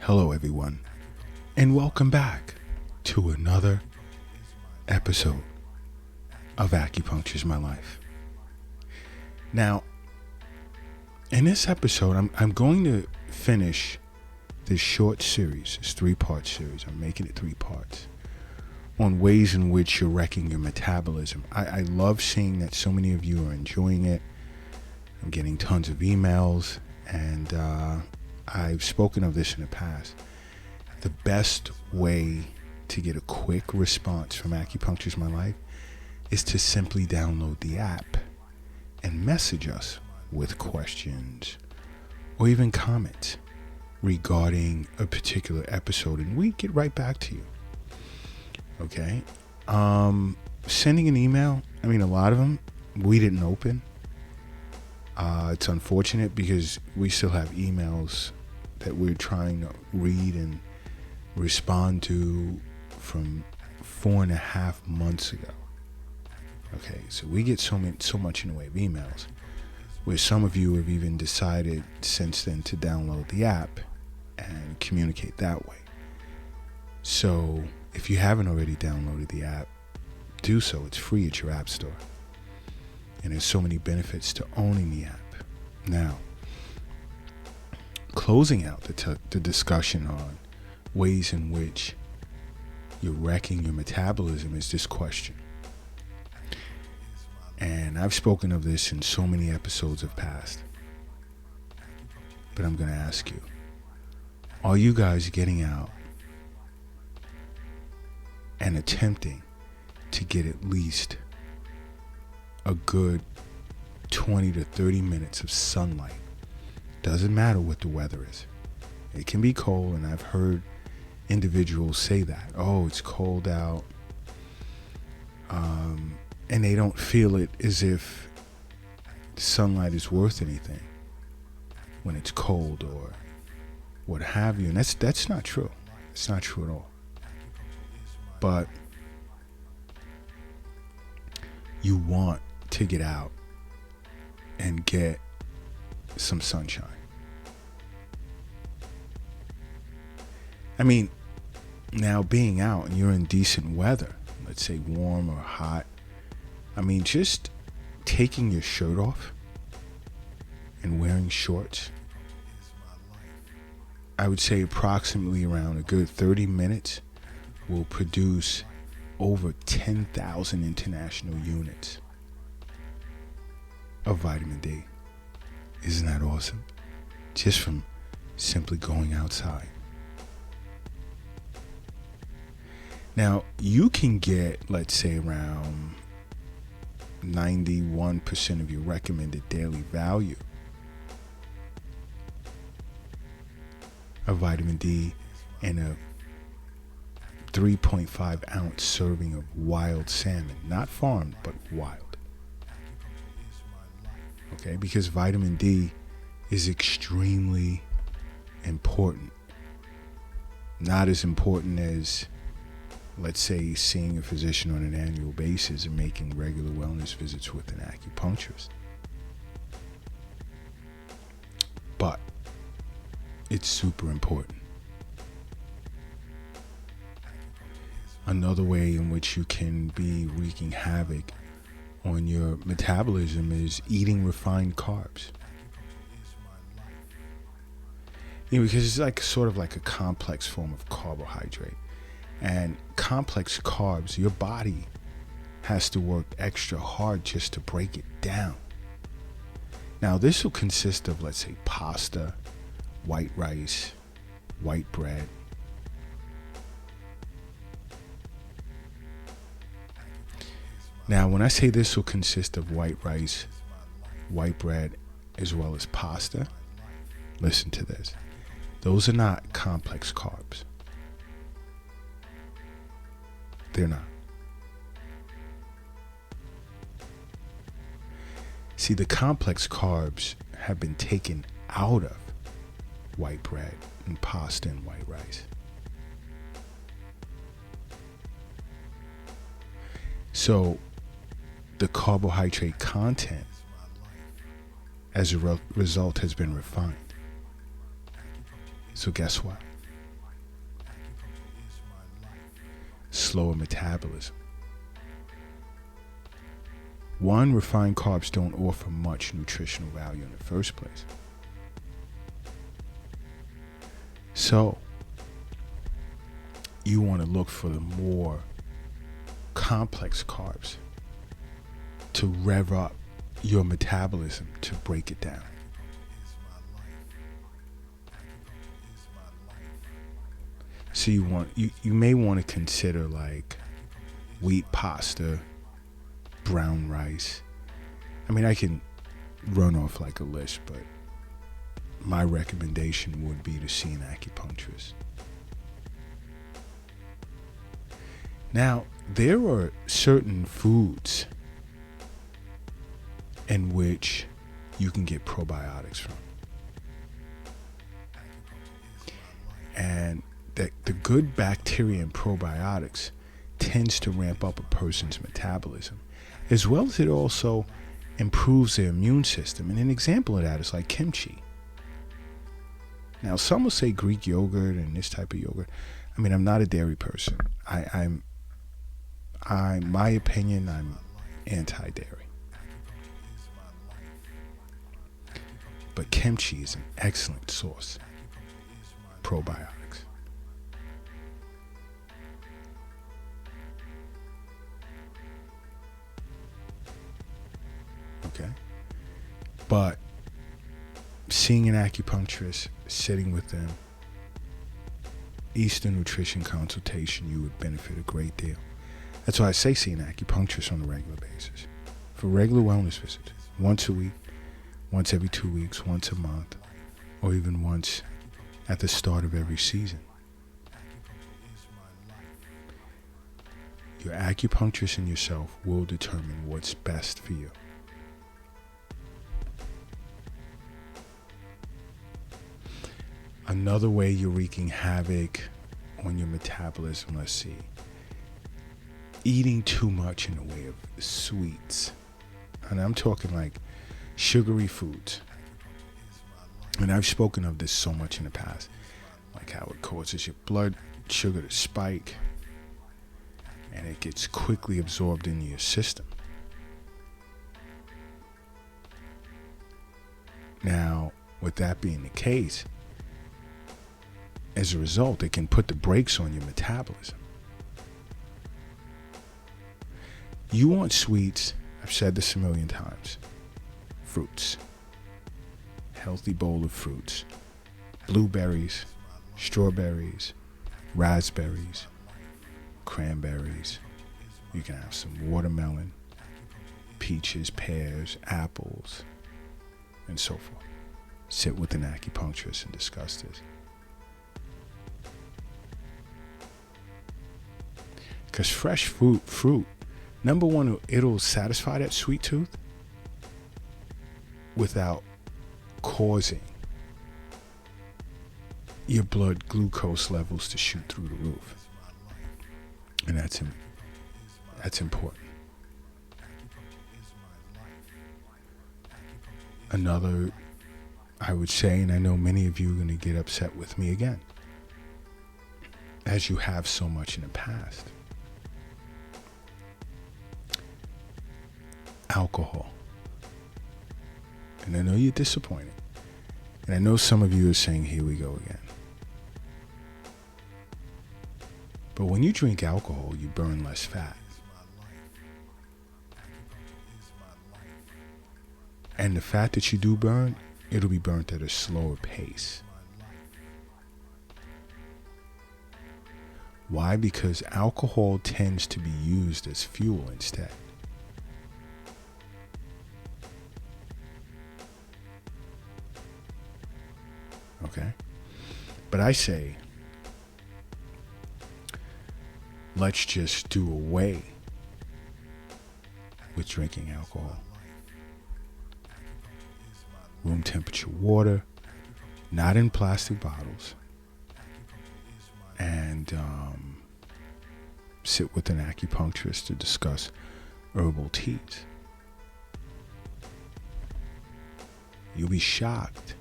Hello, everyone, and welcome back to another episode of Acupuncture is My Life. Now, in this episode, I'm going to finish this short series, this 3-part series. I'm making it 3 parts on ways in which you're wrecking your metabolism. I love seeing that so many of you are enjoying it. I'm getting tons of emails, and I've spoken of this in the past. The best way to get a quick response from Acupuncture is My Life is to simply download the app and message us with questions or even comments regarding a particular episode, and we get right back to you. Okay? Sending an email, a lot of them we didn't open. It's unfortunate because we still have emails that we're trying to read and respond to from 4.5 months ago. Okay, so we get so much in the way of emails, where some of you have even decided since then to download the app and communicate that way. So if you haven't already downloaded the app, do so. It's free at your app store. And there's so many benefits to owning the app. Now, closing out the discussion on ways in which you're wrecking your metabolism is this question. And I've spoken of this in so many episodes of past. But I'm going to ask you, are you guys getting out and attempting to get at least a good 20 to 30 minutes of sunlight? Doesn't matter what the weather is. It can be cold, and I've heard individuals say that. Oh, it's cold out. And they don't feel it as if sunlight is worth anything when it's cold or what have you. And that's not true. It's not true at all. But you want to get out and get some sunshine. Now being out and you're in decent weather, let's say warm or hot, just taking your shirt off and wearing shorts, I would say approximately around a good 30 minutes will produce over 10,000 international units of vitamin D. Isn't that awesome? Just from simply going outside. Now, you can get, let's say, around 91% of your recommended daily value of vitamin D in a 3.5 ounce serving of wild salmon. Not farmed, but wild. Okay, because vitamin D is extremely important. Not as important as, let's say, seeing a physician on an annual basis and making regular wellness visits with an acupuncturist. But it's super important. Another way in which you can be wreaking havoc on your metabolism is eating refined carbs. Because it's like sort of like a complex form of carbohydrate. And complex carbs, your body has to work extra hard just to break it down. Now, this will consist of, let's say, pasta, white rice, white bread. Now, when I say this will consist of white rice, white bread, as well as pasta, listen to this. Those are not complex carbs. They're not. See, the complex carbs have been taken out of white bread and pasta and white rice. So the carbohydrate content as a result has been refined. So guess what? slower metabolism. One, refined carbs don't offer much nutritional value in the first place. So, you want to look for the more complex carbs to rev up your metabolism, to break it down. So you may want to consider like wheat pasta, brown rice. I mean, I can run off like a list, but my recommendation would be to see an acupuncturist. Now, there are certain foods in which you can get probiotics from. And the good bacteria and probiotics tends to ramp up a person's metabolism, as well as it also improves their immune system. And an example of that is like kimchi. Now, some will say Greek yogurt and this type of yogurt. I mean, I'm not a dairy person. My opinion, I'm anti-dairy. But kimchi is an excellent source of probiotics. Okay? But seeing an acupuncturist, sitting with them, Eastern nutrition consultation, you would benefit a great deal. That's why I say see an acupuncturist on a regular basis. For regular wellness visits, once a week, once every 2 weeks, once a month, or even once at the start of every season. Your acupuncturist and yourself will determine what's best for you. Another way you're wreaking havoc on your metabolism, let's see. Eating too much in the way of sweets. And I'm talking like sugary foods. And I've spoken of this so much in the past. Like how it causes your blood sugar to spike. And it gets quickly absorbed into your system. Now, with that being the case, as a result, it can put the brakes on your metabolism. You want sweets, I've said this a million times, fruits. Healthy bowl of fruits. Blueberries, strawberries, raspberries, cranberries. You can have some watermelon, peaches, pears, apples, and so forth. Sit with an acupuncturist and discuss this. Because fresh fruit, number one, it'll satisfy that sweet tooth without causing your blood glucose levels to shoot through the roof. And that's important. Another, I would say, and I know many of you are going to get upset with me again, as you have so much in the past. Alcohol. And I know you're disappointed. And I know some of you are saying, here we go again. But when you drink alcohol, you burn less fat. And the fat that you do burn, it'll be burnt at a slower pace. Why? Because alcohol tends to be used as fuel instead. Okay? But I say, let's just do away with drinking alcohol. Room temperature water, not in plastic bottles, and sit with an acupuncturist to discuss herbal teas. You'll be shocked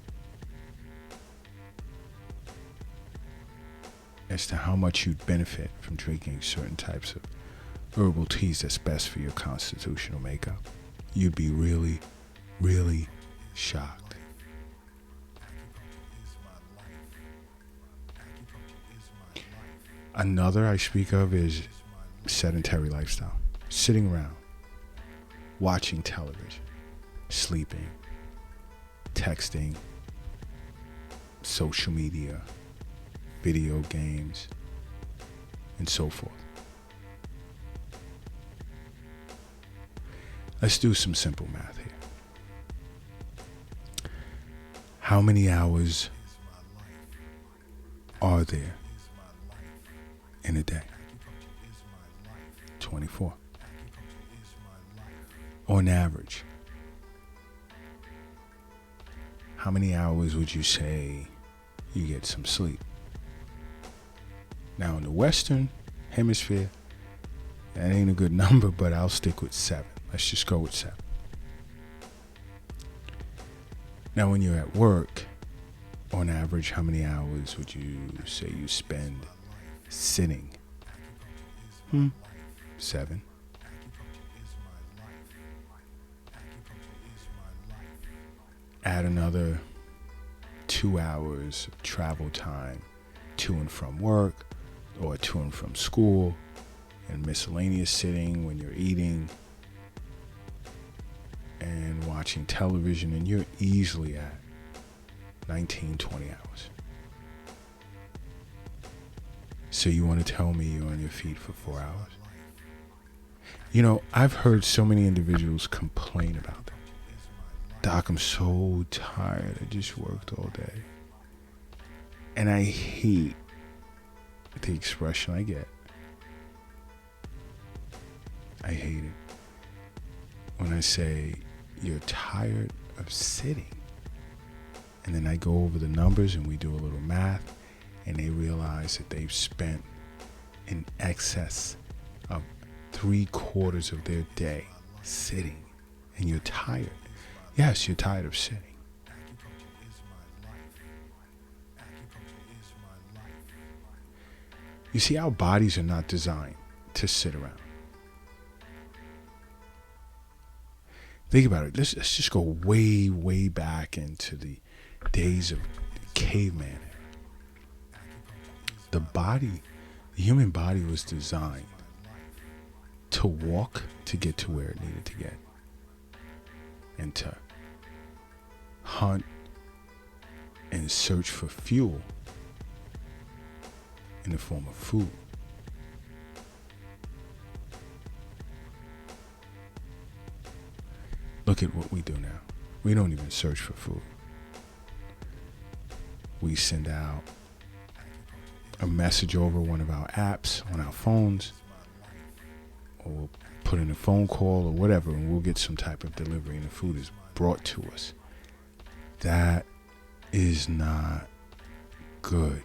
as to how much you'd benefit from drinking certain types of herbal teas that's best for your constitutional makeup. You'd be really, really shocked. Another I speak of is sedentary lifestyle. Sitting around, watching television, sleeping, texting, social media, video games, and so forth. Let's do some simple math here. How many hours are there in a day? 24. On average, how many hours would you say you get some sleep? Now in the Western Hemisphere, that ain't a good number, but I'll stick with 7. Let's just go with 7. Now when you're at work, on average, how many hours would you say you spend sitting? 7. Add another 2 hours of travel time to and from work or to and from school, and miscellaneous sitting when you're eating and watching television, and you're easily at 19, 20 hours. So you want to tell me you're on your feet for 4 hours? You know, I've heard so many individuals complain about that. Doc, I'm so tired. I just worked all day. And I hate the expression I get. I hate it when I say you're tired of sitting. And then I go over the numbers and we do a little math, and they realize that they've spent in excess of 3/4 of their day sitting. And you're tired. Yes, you're tired of sitting. You see, our bodies are not designed to sit around. Think about it. Let's just go way, way back into the days of the caveman era. The human body was designed to walk to get to where it needed to get, and to hunt and search for fuel in the form of food. Look at what we do now. We don't even search for food. We send out a message over one of our apps on our phones, or we'll put in a phone call or whatever, and we'll get some type of delivery, and the food is brought to us. That is not good.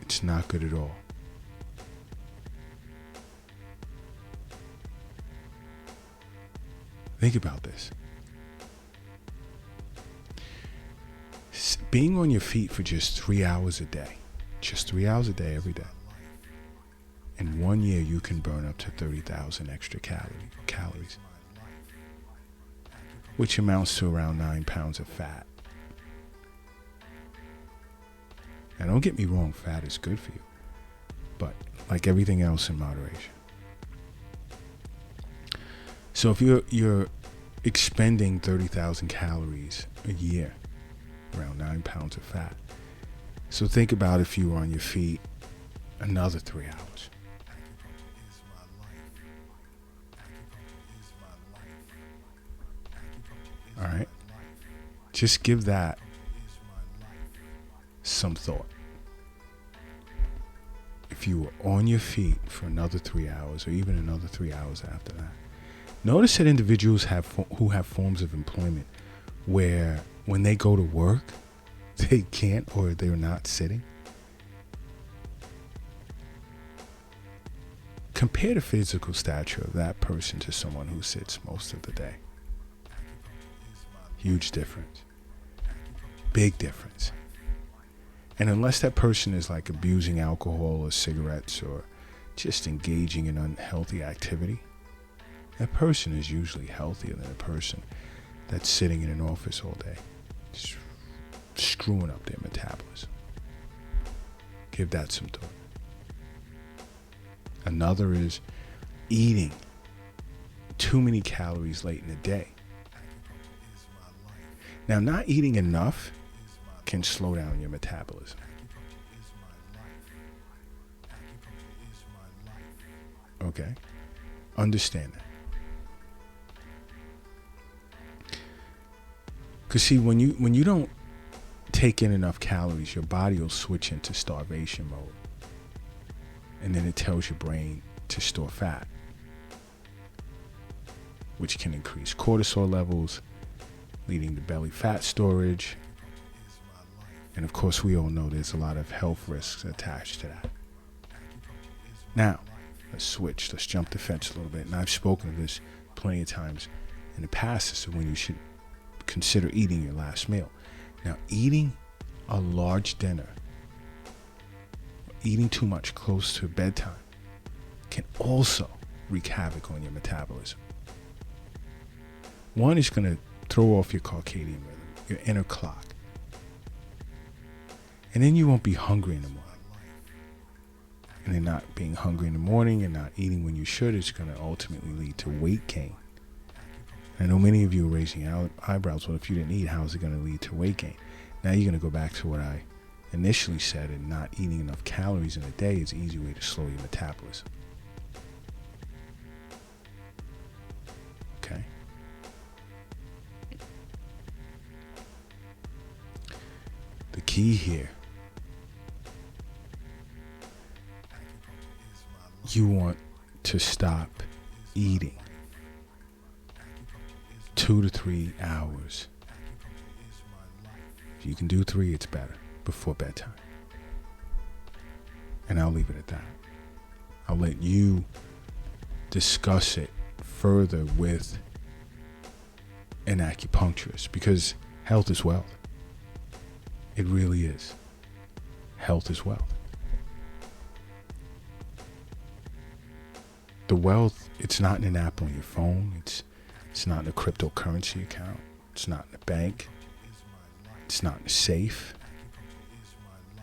It's not good at all. Think about this. Being on your feet for just 3 hours a day, every day. In 1 year, you can burn up to 30,000 extra calories, which amounts to around 9 pounds of fat. Now, don't get me wrong, fat is good for you, but like everything else, in moderation. So if you're expending 30,000 calories a year, around 9 pounds of fat. So think about if you were on your feet another 3 hours. All right? Just give that some thought. If you were on your feet for another 3 hours, or even another 3 hours after that. Notice that individuals who have forms of employment where when they go to work, they can't, or they're not sitting. Compare the physical stature of that person to someone who sits most of the day. Huge difference. Big difference. And unless that person is like abusing alcohol or cigarettes or just engaging in unhealthy activity, that person is usually healthier than a person that's sitting in an office all day, just screwing up their metabolism. Give that some thought. Another is eating too many calories late in the day. Now, not eating enough can slow down your metabolism. Okay? Understand that. Because see, when you don't take in enough calories, your body will switch into starvation mode. And then it tells your brain to store fat, which can increase cortisol levels, leading to belly fat storage. And of course, we all know there's a lot of health risks attached to that. Now, let's switch. Let's jump the fence a little bit. And I've spoken of this plenty of times in the past as to when you should consider eating your last meal. Now, eating a large dinner, eating too much close to bedtime, can also wreak havoc on your metabolism. One is going to throw off your circadian rhythm, your inner clock. And then you won't be hungry in the morning. And then not being hungry in the morning and not eating when you should is going to ultimately lead to weight gain. I know many of you are raising your eyebrows. Well, if you didn't eat, how is it going to lead to weight gain? Now you're going to go back to what I initially said, and not eating enough calories in a day is an easy way to slow your metabolism. Okay? The key here, you want to stop eating 2 to 3 hours. If you can do 3, it's better, before bedtime. And I'll leave it at that. I'll let you discuss it further with an acupuncturist, because health is wealth. It really is. Health is wealth. The wealth, it's not in an app on your phone. It's not in a cryptocurrency account. It's not in a bank. It's not in a safe.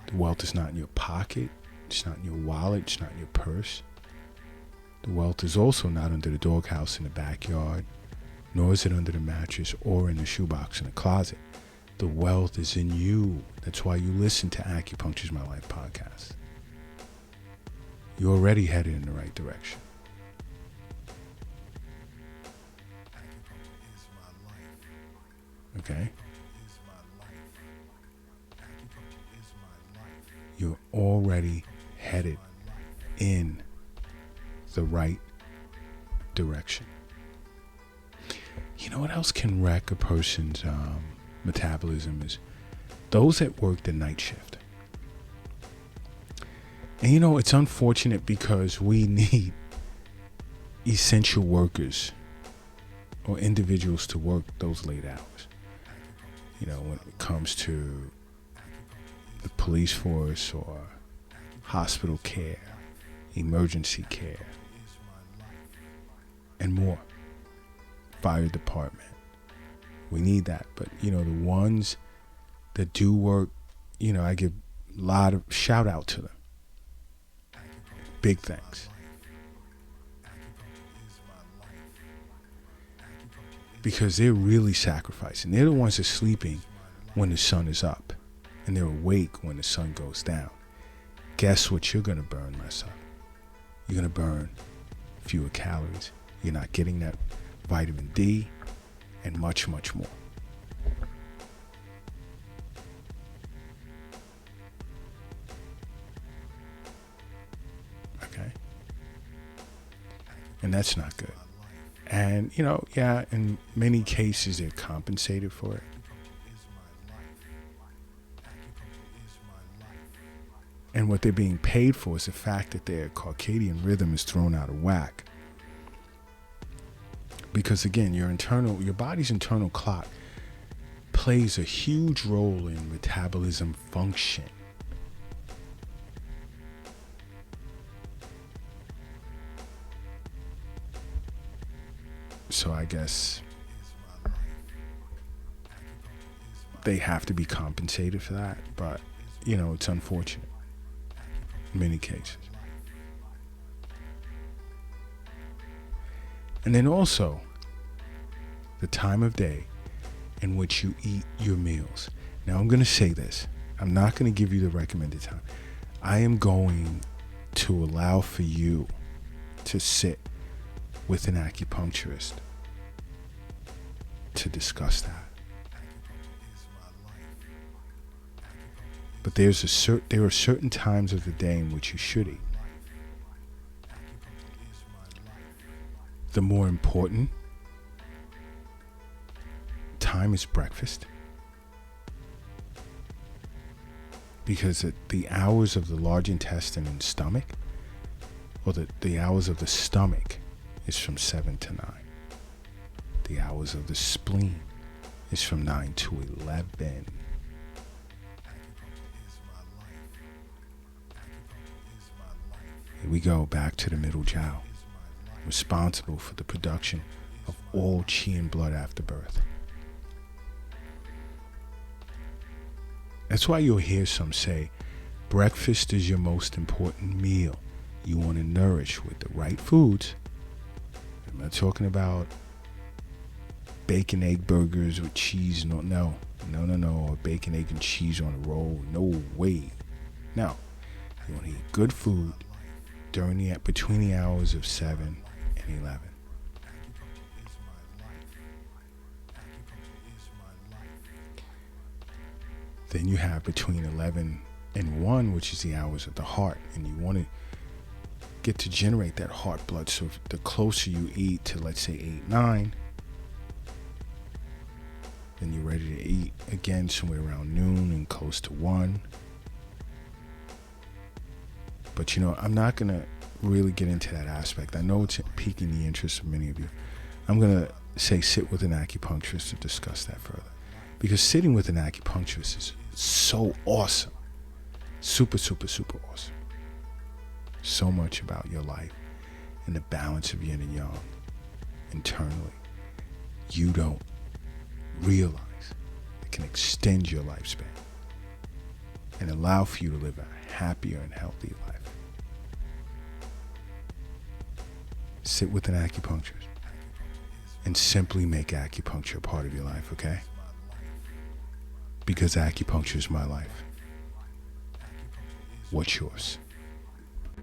The wealth is not in your pocket. It's not in your wallet. It's not in your purse. The wealth is also not under the doghouse in the backyard, nor is it under the mattress or in the shoebox in the closet. The wealth is in you. That's why you listen to Acupuncture's My Life podcast. You're already headed in the right direction. Okay? You're already headed in the right direction. You know what else can wreck a person's metabolism is those that work the night shift. And you know, it's unfortunate because we need essential workers or individuals to work those late hours. You know, when it comes to the police force or hospital care, emergency care, and more. Fire department. We need that. But, you know, the ones that do work, you know, I give a lot of shout out to them. Big thanks. Because they're really sacrificing. They're the ones that are sleeping when the sun is up, and they're awake when the sun goes down. Guess what you're going to burn less of? You're going to burn fewer calories. You're not getting that vitamin D and much, much more. Okay? And that's not good. And, you know, yeah, in many cases they're compensated for it. And what they're being paid for is the fact that their circadian rhythm is thrown out of whack. Because again, your body's internal clock plays a huge role in metabolism function. So I guess they have to be compensated for that. But, it's unfortunate in many cases. And then also, the time of day in which you eat your meals. Now, I'm going to say this. I'm not going to give you the recommended time. I am going to allow for you to sit with an acupuncturist to discuss that. But there are certain times of the day in which you should eat. The more important time is breakfast, because the hours of the large intestine and stomach, or the hours of the stomach, is from 7 to 9. The hours of the spleen is from 9 to 11. Here we go back to the middle jiao, responsible for the production of all qi and blood after birth. That's why you'll hear some say, breakfast is your most important meal. You want to nourish with the right foods. I'm not talking about bacon, egg burgers with cheese. No. Or bacon, egg, and cheese on a roll. No way. No. You want to eat good food between the hours of 7 and 11. Then you have between 11 and 1, which is the hours of the heart. And you want to get to generate that heart blood. So the closer you eat to, let's say, 8, 9, then you're ready to eat again somewhere around noon and close to 1. But, I'm not going to really get into that aspect. I know it's piquing the interest of many of you. I'm going to say sit with an acupuncturist to discuss that further. Because sitting with an acupuncturist is so awesome. Super, super, super awesome. So much about your life and the balance of yin and yang internally. You don't realize it can extend your lifespan and allow for you to live a happier and healthier life. Sit with an acupuncturist and simply make acupuncture a part of your life, okay? Because acupuncture is my life. What's yours?